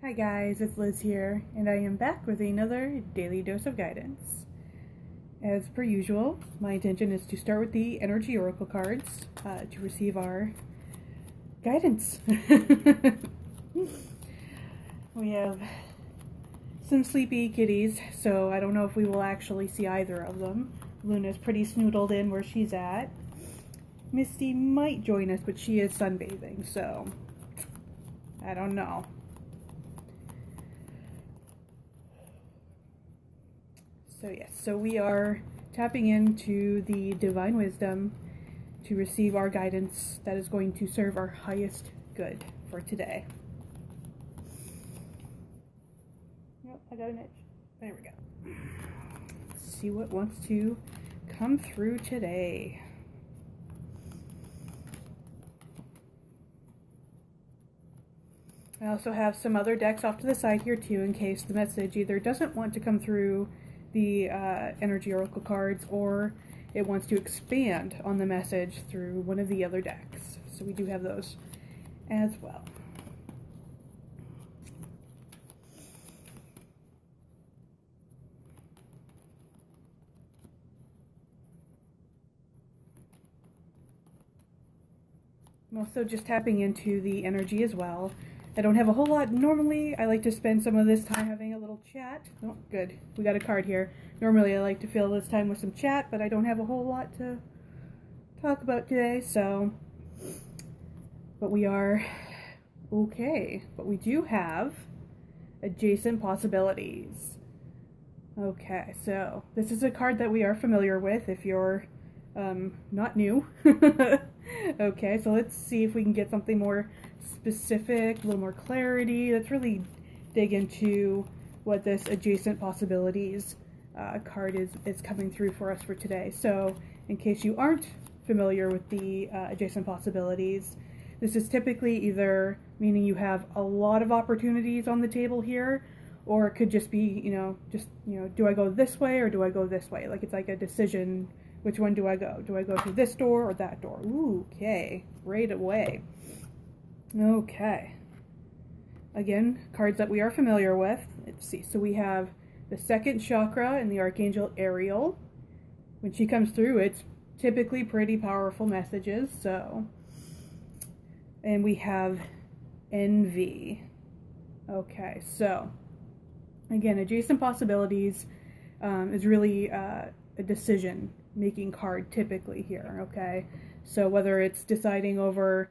Hi guys, it's Liz here, and I am back with another daily dose of guidance. As per usual, my intention is to start with the energy oracle cards to receive our guidance. We have some sleepy kitties, so I don't know if we will actually see either of them. Luna's pretty snoodled in where she's at. Misty might join us, but she is sunbathing, so I don't know. So yes, so we are tapping into the divine wisdom to receive our guidance that is going to serve our highest good for today. Yep, I got an itch. There we go. Let's see what wants to come through today. I also have some other decks off to the side here too, in case the message either doesn't want to come through the energy oracle cards, or it wants to expand on the message through one of the other decks. So we do have those as well. I'm also just tapping into the energy as well. I don't have a whole lot. Normally, I like to spend some of this time having a little chat. Oh, good. We got a card here. Normally, I like to fill this time with some chat, but I don't have a whole lot to talk about today, so... But we are okay. But we do have adjacent possibilities. Okay, so this is a card that we are familiar with if you're not new. Okay, so let's see if we can get something more specific, a little more clarity. Let's really dig into what this adjacent possibilities card is coming through for us for today. So in case you aren't familiar with the adjacent possibilities, this is typically either meaning you have a lot of opportunities on the table here, or it could just be, do I go this way or do I go this way? Like it's like a decision. Which one do I go? Do I go through this door or that door? Ooh, okay, right away. Okay. Again, cards that we are familiar with. Let's see. So we have the second chakra and the Archangel Ariel. When she comes through, it's typically pretty powerful messages. So, and we have envy. Okay, so again, adjacent possibilities is really a decision making card typically here. Okay, so whether it's deciding over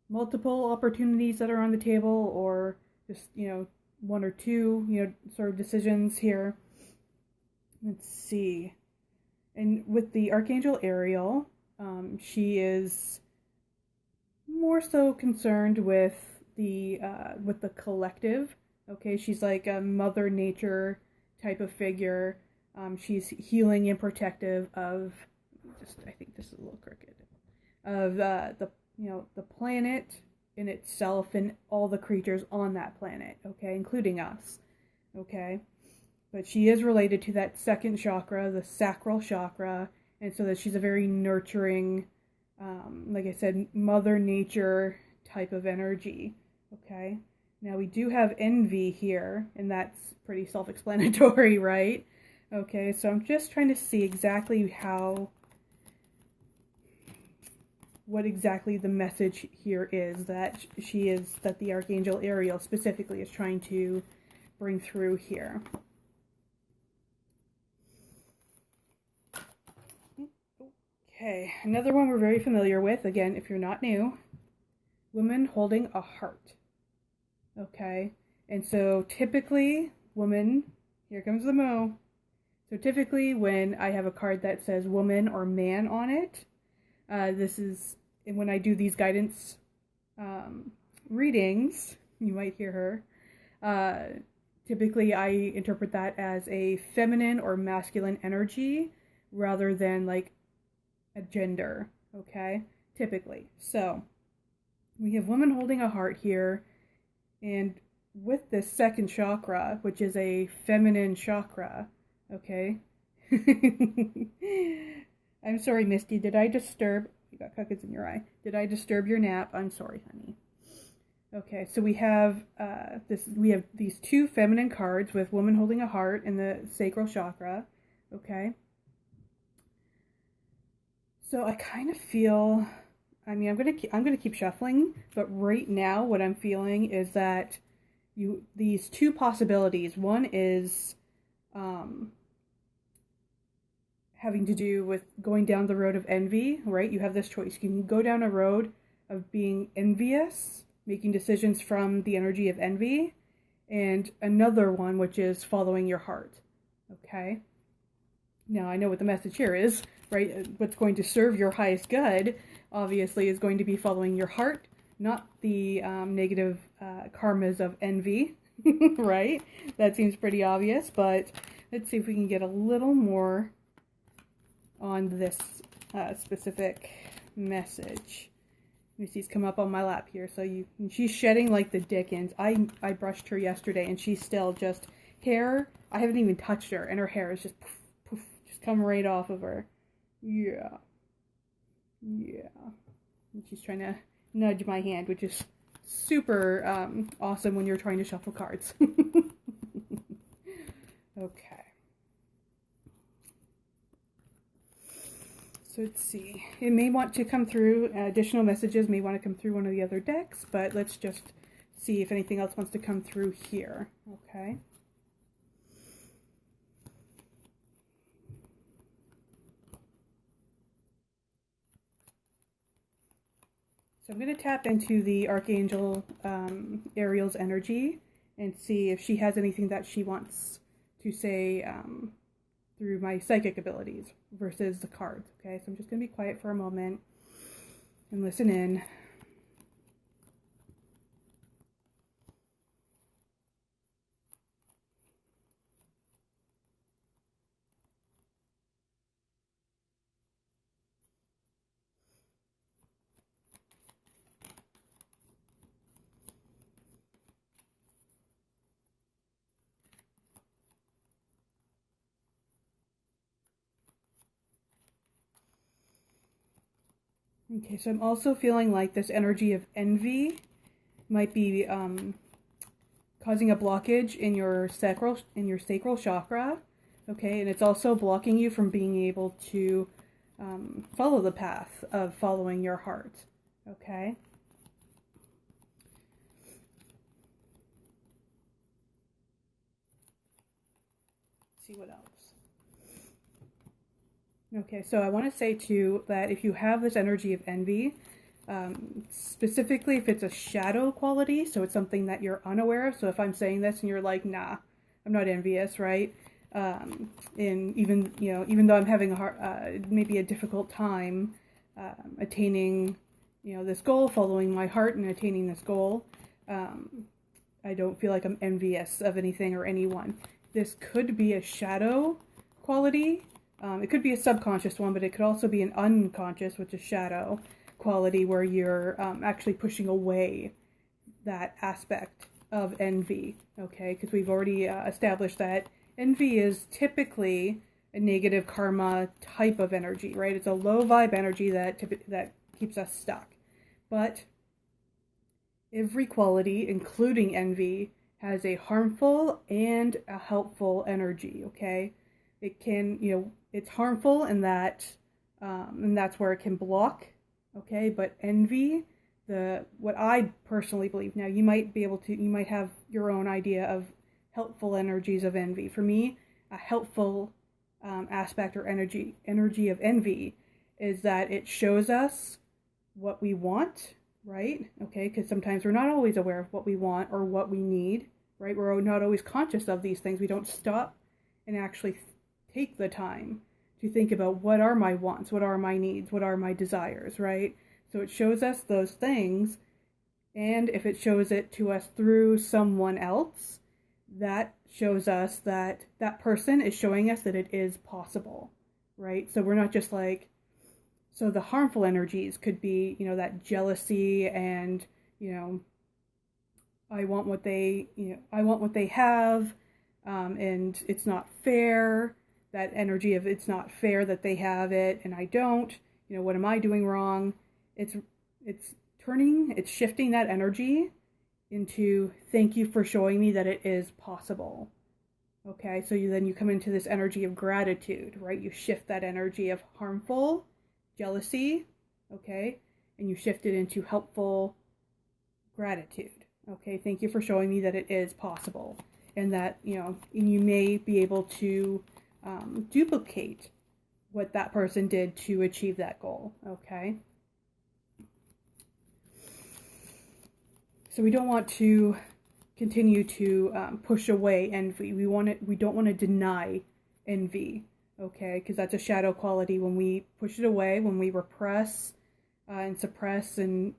multiple opportunities that are on the table, or just one or two sort of decisions here. Let's see. And with the Archangel Ariel, she is more so concerned with the collective. Okay, she's like a Mother Nature type of figure. She's healing and protective of, I think this is a little crooked, of the planet in itself and all the creatures on that planet, okay, including us, okay? But she is related to that second chakra, the sacral chakra, and so that she's a very nurturing, like I said, Mother Nature type of energy, okay? Now we do have envy here, and that's pretty self-explanatory, right? Okay, so I'm just trying to see exactly what exactly the message here is that that the Archangel Ariel specifically is trying to bring through here. Okay, another one we're very familiar with, again, if you're not new, woman holding a heart. Okay, and so typically, woman, here comes the moo. So typically when I have a card that says woman or man on it, this is when I do these guidance readings, you might hear her, typically I interpret that as a feminine or masculine energy rather than like a gender, okay? Typically. So we have woman holding a heart here, and with this second chakra, which is a feminine chakra, okay. I'm sorry, Misty. Did I disturb? You got cuckets in your eye. Did I disturb your nap? I'm sorry, honey. Okay, so we have we have these two feminine cards with woman holding a heart and the sacral chakra. Okay. So I kind of feel, I mean, I'm gonna keep shuffling, but right now what I'm feeling is that these two possibilities. One is having to do with going down the road of envy, right? You have this choice. You can go down a road of being envious, making decisions from the energy of envy, and another one which is following your heart. Okay? Now I know what the message here is, right? What's going to serve your highest good, obviously, is going to be following your heart, not the negative karmas of envy, right? That seems pretty obvious, but let's see if we can get a little more on this specific message. Lucy's come up on my lap here, so she's shedding like the dickens. I brushed her yesterday, and she's still just hair. I haven't even touched her, and her hair is just poof, poof, just come right off of her. Yeah. And she's trying to nudge my hand, which is super awesome when you're trying to shuffle cards. Okay. So let's see. It may want to come through, additional messages may want to come through one of the other decks, but let's just see if anything else wants to come through here. Okay. So I'm going to tap into the Archangel Ariel's energy and see if she has anything that she wants to say through my psychic abilities versus the cards. Okay, so I'm just going to be quiet for a moment and listen in. Okay, so I'm also feeling like this energy of envy might be causing a blockage in your sacral chakra. Okay, and it's also blocking you from being able to follow the path of following your heart. Okay. Let's see what else. Okay, so I want to say too that if you have this energy of envy, specifically if it's a shadow quality, so it's something that you're unaware of. So if I'm saying this and you're like, nah, I'm not envious, right? And even though I'm having maybe a difficult time attaining, this goal, following my heart and attaining this goal, I don't feel like I'm envious of anything or anyone. This could be a shadow quality. It could be a subconscious one, but it could also be an unconscious, which is shadow quality, where you're actually pushing away that aspect of envy, okay? Because we've already established that envy is typically a negative karma type of energy, right? It's a low vibe energy that keeps us stuck. But every quality, including envy, has a harmful and a helpful energy, okay? It can, it's harmful in that, and that's where it can block, okay? But envy, what I personally believe, now you might have your own idea of helpful energies of envy. For me, a helpful aspect or energy of envy is that it shows us what we want, right? Okay, because sometimes we're not always aware of what we want or what we need, right? We're not always conscious of these things. We don't stop and actually take the time to think about what are my wants, what are my needs, what are my desires, right? So it shows us those things, and if it shows it to us through someone else, that shows us that that person is showing us that it is possible, right? So we're not just like, so the harmful energies could be, that jealousy and, I want what they have, and it's not fair. That energy of it's not fair that they have it and I don't. What am I doing wrong? It's shifting that energy into thank you for showing me that it is possible. Okay, so then you come into this energy of gratitude, right? You shift that energy of harmful jealousy, okay, and you shift it into helpful gratitude. Okay, thank you for showing me that it is possible, and that, you know, and you may be able to duplicate what that person did to achieve that goal. Okay, so we don't want to continue to push away envy. We don't want to deny envy, okay? Because that's a shadow quality. When we push it away, when we repress and suppress and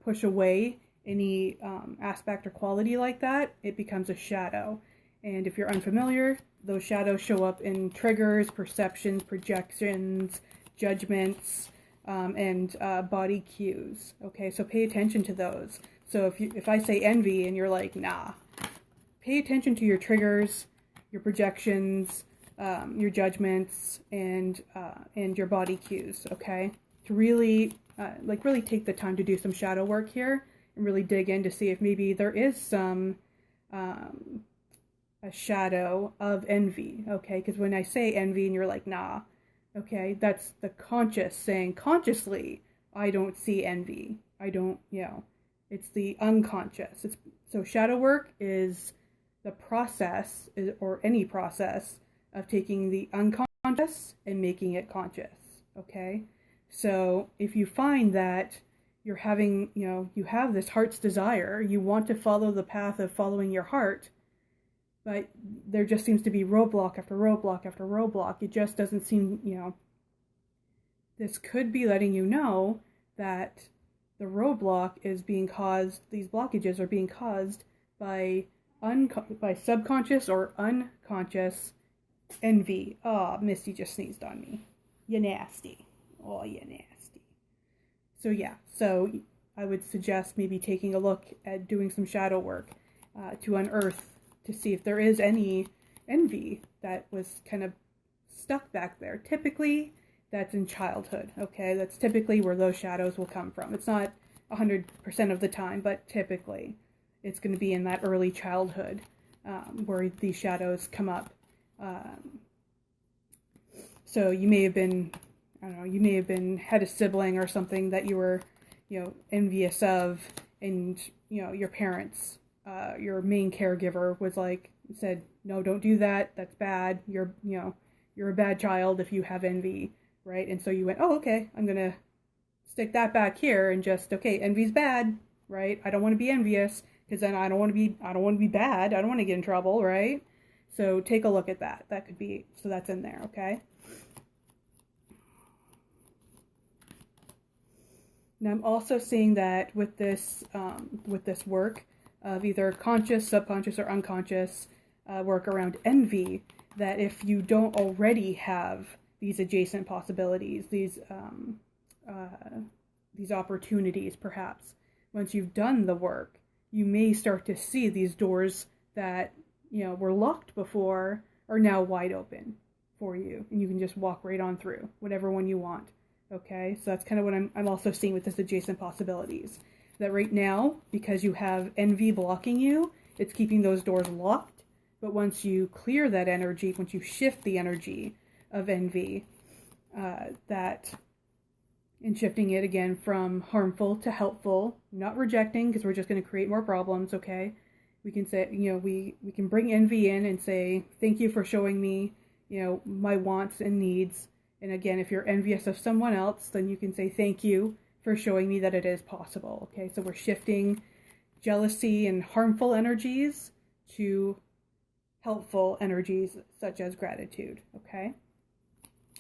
push away any aspect or quality like that, it becomes a shadow. And if you're unfamiliar, those shadows show up in triggers, perceptions, projections, judgments, and body cues. Okay, so pay attention to those. So if I say envy and you're like, nah, pay attention to your triggers, your projections, your judgments, and your body cues. Okay, to really really take the time to do some shadow work here and really dig in to see if maybe there is some a shadow of envy. Okay, because when I say envy and you're like, nah, okay, that's the conscious saying consciously, I don't see envy. I don't, you know. It's the unconscious. So shadow work is the process, or any process, of taking the unconscious and making it conscious, okay? So if you find that you're having, you know, you have this heart's desire, you want to follow the path of following your heart, but there just seems to be roadblock after roadblock after roadblock. It just doesn't seem, you know, this could be letting you know that the roadblock is being caused, these blockages are being caused by subconscious or unconscious envy. Oh, Misty just sneezed on me. You nasty. Oh, you nasty. So yeah, so I would suggest maybe taking a look at doing some shadow work to unearth, to see if there is any envy that was kind of stuck back there. Typically, that's in childhood, okay? That's typically where those shadows will come from. It's not 100% of the time, but typically it's going to be in that early childhood where these shadows come up. So you may have been, I don't know, you may have had a sibling or something that you were, you know, envious of, and, you know, your parents, your main caregiver was like, said, no, don't do that. That's bad. You're a bad child if you have envy. Right? And so you went, oh, okay, I'm going to stick that back here and just, okay, envy's bad, right? I don't want to be envious because then I don't want to be bad. I don't want to get in trouble, right? So take a look at that. That could be, so that's in there, okay? Now I'm also seeing that with this work of either conscious, subconscious, or unconscious work around envy, that if you don't already have these adjacent possibilities, these opportunities, perhaps, once you've done the work, you may start to see these doors that, you know, were locked before are now wide open for you, and you can just walk right on through whatever one you want. Okay, so that's kind of what I'm also seeing with this adjacent possibilities. That right now, because you have envy blocking you, it's keeping those doors locked. But once you clear that energy, once you shift the energy of envy, that in shifting it again from harmful to helpful, not rejecting, because we're just going to create more problems, okay? We can say, you know, we can bring envy in and say, thank you for showing me, you know, my wants and needs. And again, if you're envious of someone else, then you can say, thank you for showing me that it is possible, okay? So we're shifting jealousy and harmful energies to helpful energies such as gratitude, okay?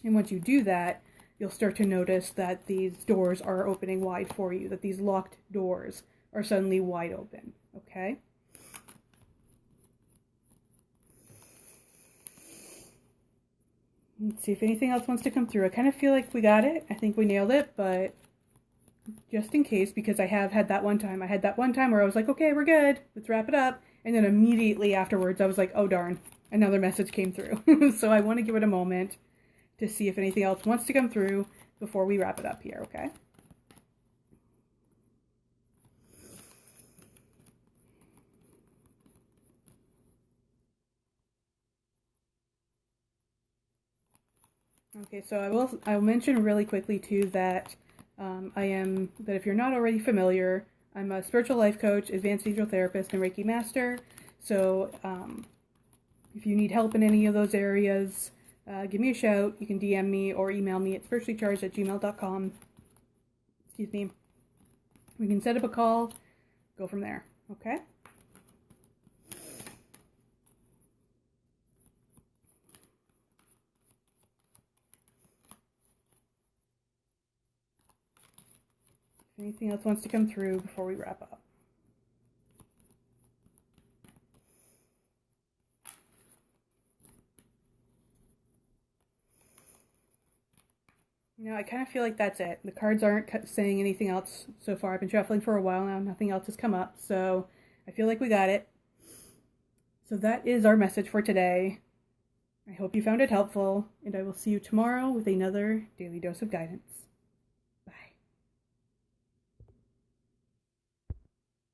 And once you do that, you'll start to notice that these doors are opening wide for you, that these locked doors are suddenly wide open, okay? Let's see if anything else wants to come through. I kind of feel like we got it. I think we nailed it, but just in case, because I have had that one time. I had that one time where I was like, okay, we're good. Let's wrap it up. And then immediately afterwards, I was like, oh, darn, another message came through. So I want to give it a moment to see if anything else wants to come through before we wrap it up here, okay? Okay, so I'll mention really quickly too that that if you're not already familiar, I'm a spiritual life coach, advanced angel therapist, and Reiki master. So if you need help in any of those areas, give me a shout. You can DM me or email me at spirituallycharged@gmail.com. Excuse me. We can set up a call, go from there. Okay? If anything else wants to come through before we wrap up. No, I kind of feel like that's it. The cards aren't saying anything else so far. I've been shuffling for a while now. Nothing else has come up. So I feel like we got it. So that is our message for today. I hope you found it helpful, and I will see you tomorrow with another daily dose of guidance.